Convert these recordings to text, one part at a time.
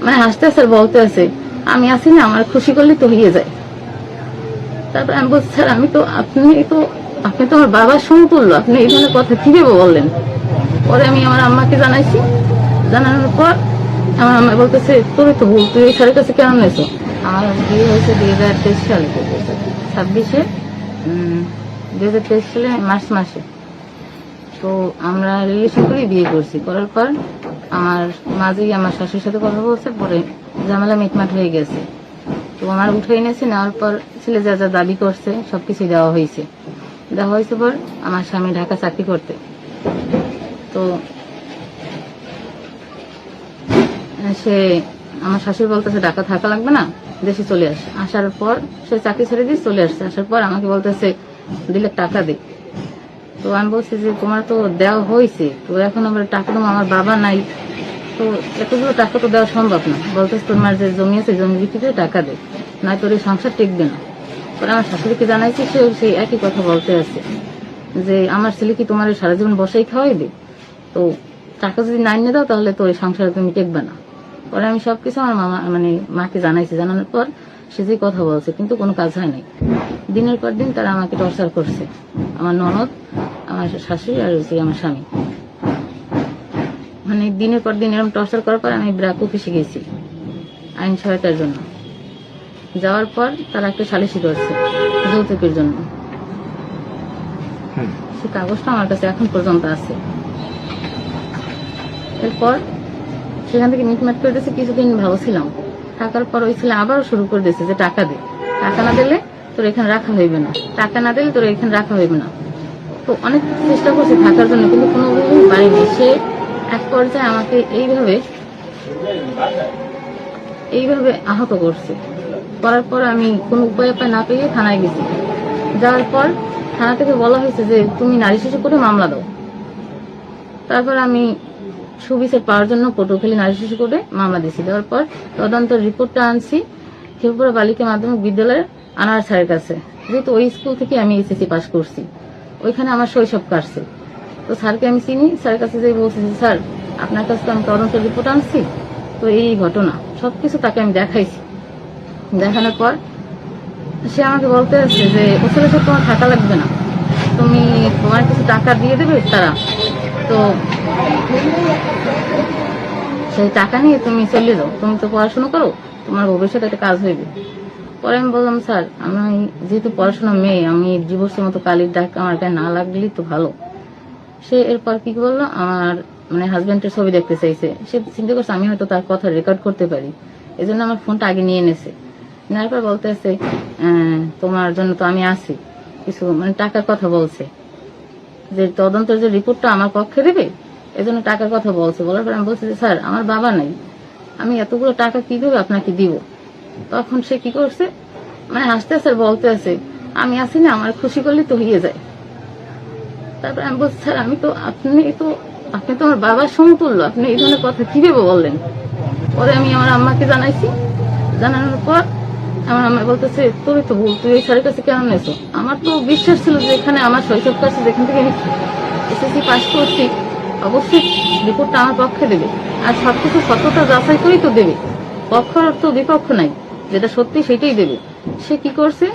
মানে হাসতে হাসতে বলতে আছে, আমি আছি না, আমার খুশি করলে তো হয়ে যায়। তারপর আমি বলছি, স্যার আমি তো আপনি তো আমার বাবার সমতুল্য, আপনি এই ধরনের কথা কিভাবে বললেন? পরে আমি আমার আম্মাকে জানাইছি। জানানোর পর আমার আম্মা বলতেছে, তোর তো ভুল, তুই এই স্যারের কাছে কেন নেছো? আমার বিয়ে হয়েছে 2023 সালে, 26-এ 2023 সালে মার্চ মাসে। তো আমরা রিলেশন করে বিয়ে করছি। করার পর আমার মাঝেই আমার শাশুড়ির সাথে কথা বলছে, পরে ঝামেলা মিটমাট হয়ে গেছে। তো আমার উঠে এনেছে, নেওয়ার পর ছেলে যা যা দাবি করছে সবকিছু দেওয়া হয়েছে। পর আমার স্বামী ঢাকা চাকরি করতে। তো সে আমার শাশুড়ি বলতেছে ঢাকা থাকা লাগবে না, দেশে চলে আসে। আসার পর সে চাকরি ছেড়ে দিয়ে চলে আসছে। আসার পর আমাকে বলতেছে 2 লাখ টাকা দে। তো আমি বলছি যে তোমার তো দেওয়া হয়েছে, তো এখন আমার টাকা তো আমার বাবা নাই, তো এতগুলো টাকা তো দেওয়া সম্ভব না। বলতেছে তোমার যে জমি আছে জমি বিক্রি করে টাকা দে, নয় তোর এই সংসার টিকবে না। পরে আমার শাশুড়িকে জানাইছি, সে সেই একই কথা বলতে আছে যে আমার ছেলে কি তোমার সারা জীবন বসাই খাওয়াইবে, তো টাকা যদি নাই নিয়ে দাও তাহলে তো এই সংসারে তুমি টিকবে না। পরে আমি সবকিছু আমার মাকে জানাইছি। জানানোর পর সে যে কথা বলছে, কিন্তু কোনো কাজ হয় নাই। দিনের পর দিন তারা আমাকে টর্চার করছে, আমার ননদ, আমার শাশুড়ি আর আমার স্বামী। মানে দিনের পর দিন এরকম টর্চার করার পর আমি ব্র্যাক অফিসে গেছি আইন সহায়তার জন্য। যাওয়ার পর তারা একটা সালিশি করছে যৌতুকের জন্য। সে কাগজটা আমার কাছে এখন পর্যন্ত আছে। এরপর সেখান থেকে মিটমাট করে দিয়েছে। কিছুদিন ভালো ছিলাম, থাকার পর ওই ছেলে আবারও শুরু করে দিয়েছে যে টাকা দে, টাকা না দিলে তোর এখানে রাখা হইবে না, টাকা না দিলে তোর এখানে রাখা হইবে না। তো অনেক চেষ্টা করছি থাকার জন্য, কিন্তু কোনোভাবেই পারিনি। সে এক পর্যায়ে আমাকে এইভাবে আহত করছে। করার পর আমি কোনো উপায় না পেয়ে থানায় গেছি। যাওয়ার পর থানা থেকে বলা হয়েছে যে তুমি নারী শিশু কোর্টে মামলা দাও। তারপর আমি সুবিচার পাওয়ার জন্য পটুয়াখালী নারী শিশু কোর্টে মামলা দিয়েছি। দেওয়ার পর তদন্তের রিপোর্টটা আনছি খেপুরা বালিকা মাধ্যমিক বিদ্যালয়ের আনার স্যারের কাছে, যেহেতু ওই স্কুল থেকে আমি এসএসসি পাস করছি, ওইখানে আমার শৈশব কাটছে। তো স্যারকে আমি চিনি। স্যারের কাছে যে বলছি, স্যার আপনার কাছে তো আমি তদন্তের রিপোর্ট আনছি, তো এই ঘটনা সবকিছু তাকে আমি দেখাইছি। দেখানোর পর সে আমাকে বলতে আসছে যে ওখানে তো তোমার থাকা লাগবে না, তুমি তোমার কিছু টাকা দিয়ে দেবে তারা, তো সেই টাকা নিয়ে তুমি চলে যাও, তুমি তো পড়াশোনা করো, তোমার ভবিষ্যতে একটা কাজ হইবে। পরে আমি বললাম, স্যার আমি যেহেতু পড়াশোনা মেয়ে, আমি ডিভোর্সের মতো কালির ডাক আমার গায়ে না লাগলেই তো ভালো। সে এরপর কি বললো, আমার হাজবেন্ডের ছবি দেখতে চাইছে। সে চিন্তা করছে আমি হয়তো তার কথা রেকর্ড করতে পারি, এই জন্য আমার ফোনটা আগে নিয়ে এনেছে। নেওয়ার পর বলতে আছে তোমার জন্য তো আমি আছি, কিছু টাকার কথা বলছে, যে তদন্তের যে রিপোর্টটা আমার পক্ষে দেবে, এজন্য টাকার কথা বলছে। বলার পর আমি বলছি যে স্যার আমার বাবা নাই, আমি এতগুলো টাকা কিভাবে আপনাকে দিব? তখন সে কি করছে, হাসতে হাসতে বলতে আছে, আমি আছি না, আমার খুশি করলে তো হয়ে যায়। তারপর আমি বলছি, স্যার আপনি তো আমার বাবার সমতুল্য, আপনি এই ধরনের কথা কিভাবে বললেন? পরে আমি আমার আম্মাকে জানাইছি। জানানোর পর আমার আম্মা বলতেছে, তোর তো ভুল, তুই এই স্যারের কাছে কেন নেছো? আমার তো বিশ্বাস ছিল যে এখানে আমার শৈশব কাছে, যেখান থেকে আমি এসএসসি পাস করছি, অবশ্যই রিপোর্টটা আমার পক্ষে দেবে, আর সবকিছু সত্যতা যাচাই করেই তো দেবে, পক্ষ তো বিপক্ষ নাই, যেটা সত্যি সেটাই দেবে। সে কি করছে,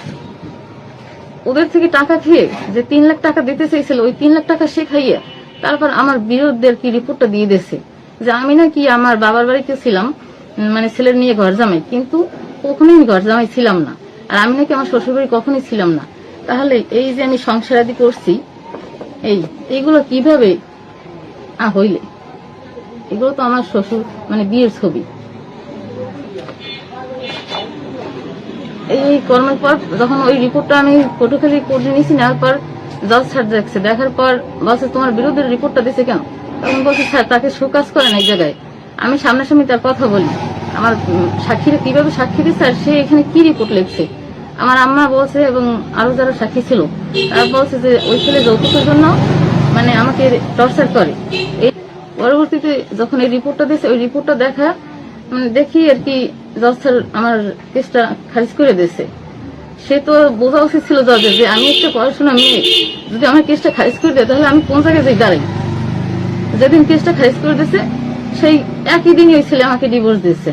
ওদের থেকে টাকা খেয়ে যে 3 লাখ টাকা দিতে চেয়েছিল, ওই 3 লাখ টাকা সে খাইয়ে তারপর আমার বিরুদ্ধে কি রিপোর্টটা দিয়ে দিয়েছে যে আমি নাকি আমার বাবার বাড়িতে ছিলাম, ছেলের নিয়ে ঘর জামাই, কিন্তু কখনোই ঘর জামাই ছিলাম না, আর আমি নাকি আমার শ্বশুর বাড়ি কখনোই ছিলাম না। তাহলে এই যে আমি সংসারাদি করছি, এইগুলো কিভাবে হইলে? এগুলো তো আমার শ্বশুর বিয়ের ছবি। এই কর্মের পর যখন ওই রিপোর্টটা আমি পটুয়াখালী কোর্টে নিয়েছি, নেওয়ার পর জজ স্যার দেখছে, দেখার পর বলছে তোমার বিরুদ্ধে রিপোর্টটা দিছে কেন? তখন বলছে, স্যার তাকে শোকাজ করেন এই জায়গায়, আমি সামনাসামনি তার কথা বলি, আমার সাক্ষীরা কিভাবে সাক্ষী দিচ্ছে আর সে এখানে কি রিপোর্ট লিখছে। আমার আম্মা বলছে এবং আরো যারা সাক্ষী ছিল তারা বলছে যে ওই ছেলে যৌতুকের জন্য আমাকে টর্চার করে। এই পরবর্তীতে যখন এই রিপোর্টটা দিয়েছে, ওই রিপোর্টটা দেখি আর কি জজ স্যার আমার কেসটা খারিজ করে দিয়েছে। সে তো বোঝা উচিত ছিল জজের যে আমি একটা পড়াশোনা মেয়ে, যদি আমার কেসটা খারিজ করে দেয় তাহলে আমি কোন জায়গায় যাই দাঁড়াই। যেদিন কেসটা খারিজ করে দিয়েছে সেই একই দিনই ওই ছেলে আমাকে ডিভোর্স দিয়েছে।